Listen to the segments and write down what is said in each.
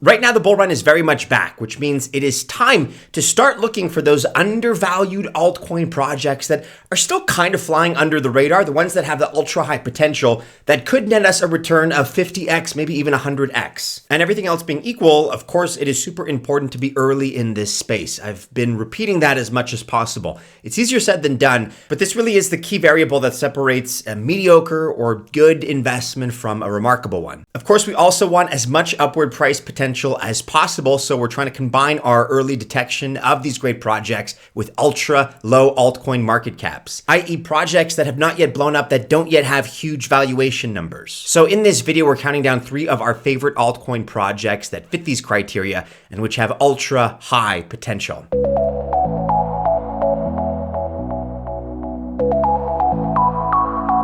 Right now, the bull run is very much back, which means it is time to start looking for those undervalued altcoin projects that are still kind of flying under the radar, the ones that have the ultra high potential that could net us a return of 50x, maybe even 100x. And everything else being equal, of course, it is super important to be early in this space. I've been repeating that as much as possible. It's easier said than done, but this really is the key variable that separates a mediocre or good investment from a remarkable one. Of course, we also want as much upward price potential as possible, so we're trying to combine our early detection of these great projects with ultra low altcoin market caps, i.e. projects that have not yet blown up, that don't yet have huge valuation numbers. So in this video, we're counting down 3 of our favorite altcoin projects that fit these criteria and which have ultra high potential.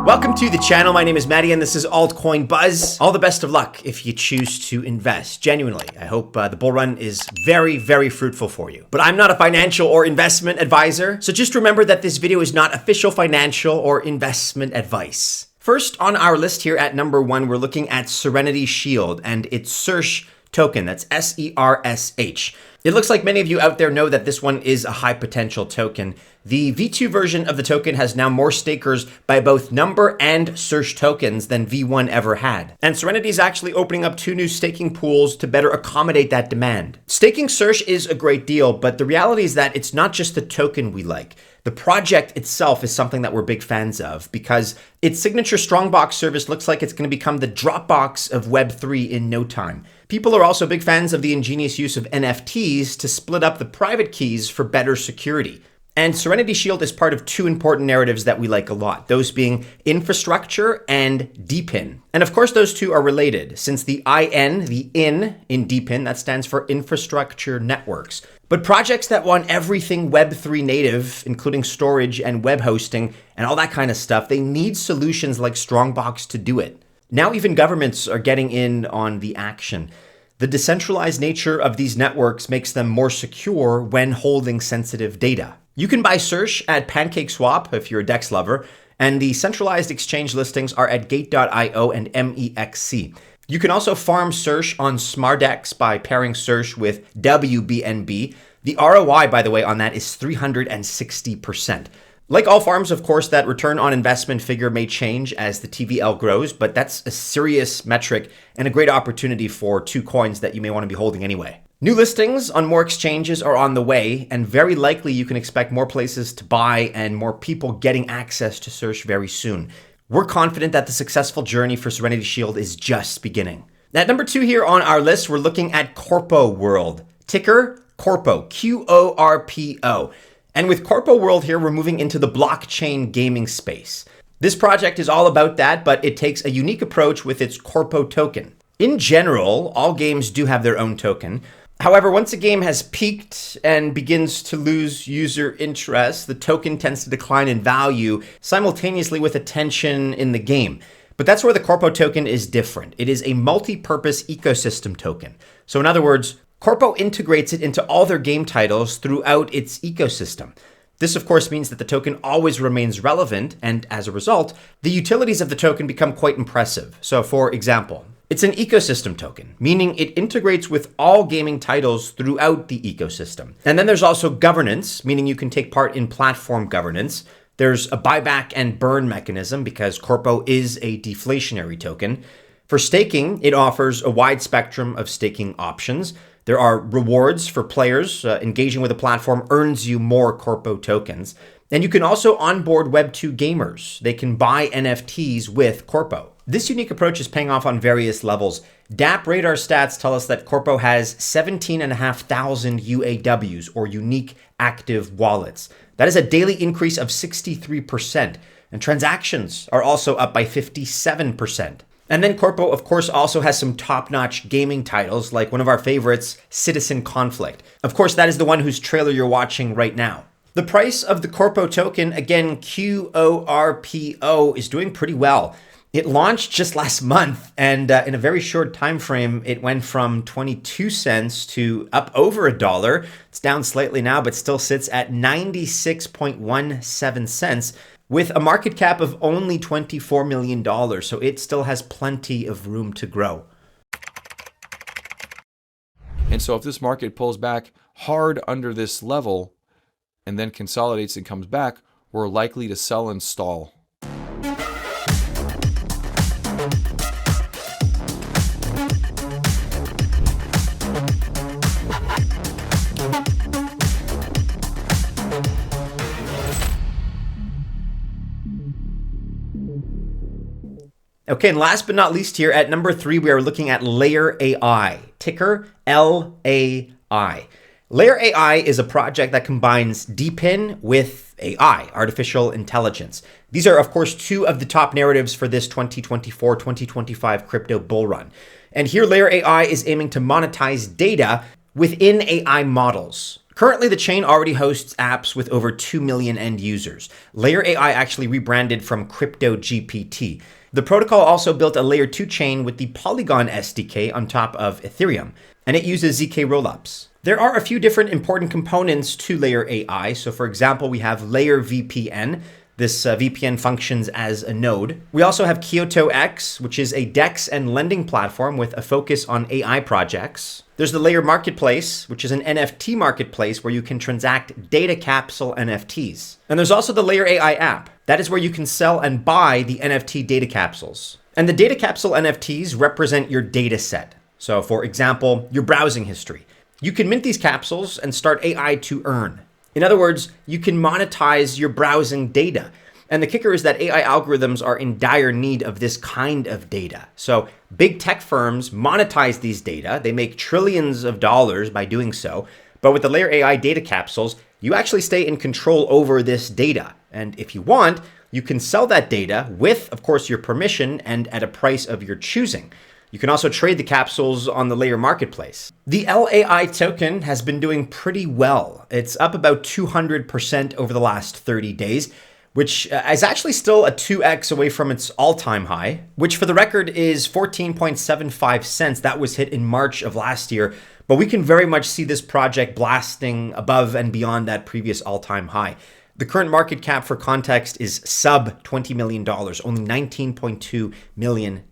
Welcome to the channel. My name is Maddie and this is Altcoin Buzz. All the best of luck if you choose to invest. Genuinely, I hope the bull run is very, very fruitful for you. But I'm not a financial or investment advisor, so just remember that this video is not official financial or investment advice. First on our list here at number 1, we're looking at Serenity Shield and its SERSH token. That's SERSH. It looks like many of you out there know that this one is a high potential token. The V2 version of the token has now more stakers by both number and SERSH tokens than V1 ever had. And Serenity is actually opening up 2 new staking pools to better accommodate that demand. Staking SERSH is a great deal, but the reality is that it's not just the token we like. The project itself is something that we're big fans of because its signature Strongbox service looks like it's going to become the Dropbox of Web3 in no time. People are also big fans of the ingenious use of NFTs to split up the private keys for better security. And Serenity Shield is part of 2 important narratives that we like a lot, those being infrastructure and DePIN. And of course, those 2 are related, since the IN, the in DePIN, that stands for infrastructure networks. But projects that want everything Web3 native, including storage and web hosting and all that kind of stuff, they need solutions like Strongbox to do it. Now even governments are getting in on the action. The decentralized nature of these networks makes them more secure when holding sensitive data. You can buy SERSH at PancakeSwap if you're a DEX lover, and the centralized exchange listings are at Gate.io and MEXC. You can also farm SERSH on SmartDex by pairing SERSH with WBNB. The ROI, by the way, on that is 360%. Like all farms, of course, that return on investment figure may change as the TVL grows, but that's a serious metric and a great opportunity for 2 coins that you may want to be holding anyway. New listings on more exchanges are on the way, and very likely you can expect more places to buy and more people getting access to SERSH very soon. We're confident that the successful journey for Serenity Shield is just beginning. At number 2 here on our list, we're looking at QORPO World. Ticker, QORPO, QORPO. And with QORPO World here, we're moving into the blockchain gaming space. This project is all about that, but it takes a unique approach with its QORPO token. In general, all games do have their own token. However, once a game has peaked and begins to lose user interest, the token tends to decline in value simultaneously with attention in the game. But that's where the QORPO token is different. It is a multi-purpose ecosystem token. So in other words, QORPO integrates it into all their game titles throughout its ecosystem. This, of course, means that the token always remains relevant, and as a result, the utilities of the token become quite impressive. So for example, it's an ecosystem token, meaning it integrates with all gaming titles throughout the ecosystem. And then there's also governance, meaning you can take part in platform governance. There's a buyback and burn mechanism because QORPO is a deflationary token. For staking, it offers a wide spectrum of staking options. There are rewards for players. Engaging with a platform earns you more QORPO tokens. And you can also onboard Web2 gamers. They can buy NFTs with QORPO. This unique approach is paying off on various levels. DApp Radar stats tell us that QORPO has 17,500 UAWs, or unique active wallets. That is a daily increase of 63%. And transactions are also up by 57%. And then QORPO, of course, also has some top-notch gaming titles, like one of our favorites, Citizen Conflict. Of course, that is the one whose trailer you're watching right now. The price of the QORPO token, again, QORPO, is doing pretty well. It launched just last month, and in a very short time frame, it went from 22 cents to up over $1. It's down slightly now, but still sits at 96.17 cents. With a market cap of only $24 million, so it still has plenty of room to grow. And so if this market pulls back hard under this level and then consolidates and comes back, we're likely to sell and stall. Okay, and last but not least here, at number 3, we are looking at LayerAI, ticker LAI. LayerAI is a project that combines DeepIn with AI, artificial intelligence. These are, of course, two of the top narratives for this 2024-2025 crypto bull run. And here, LayerAI is aiming to monetize data within AI models. Currently, the chain already hosts apps with over 2 million end users. LayerAI actually rebranded from CryptoGPT. The protocol also built a layer 2 chain with the Polygon SDK on top of Ethereum, and it uses ZK rollups. There are a few different important components to LayerAI. So for example, we have Layer VPN. This VPN functions as a node. We also have Kyoto X, which is a DEX and lending platform with a focus on AI projects. There's the Layer Marketplace, which is an NFT marketplace where you can transact data capsule NFTs. And there's also the LayerAI app. That is where you can sell and buy the NFT data capsules. And the data capsule NFTs represent your data set. So for example, your browsing history. You can mint these capsules and start AI to earn. In other words, you can monetize your browsing data. And the kicker is that AI algorithms are in dire need of this kind of data. So big tech firms monetize these data. They make trillions of dollars by doing so. But with the LayerAI data capsules, you actually stay in control over this data. And if you want, you can sell that data with, of course, your permission and at a price of your choosing. You can also trade the capsules on the Layer Marketplace. The LAI token has been doing pretty well. It's up about 200% over the last 30 days, which is actually still a 2x away from its all-time high, which for the record is 14.75 cents. That was hit in March of last year. But we can very much see this project blasting above and beyond that previous all-time high. The current market cap, for context, is sub $20 million, only $19.2 million.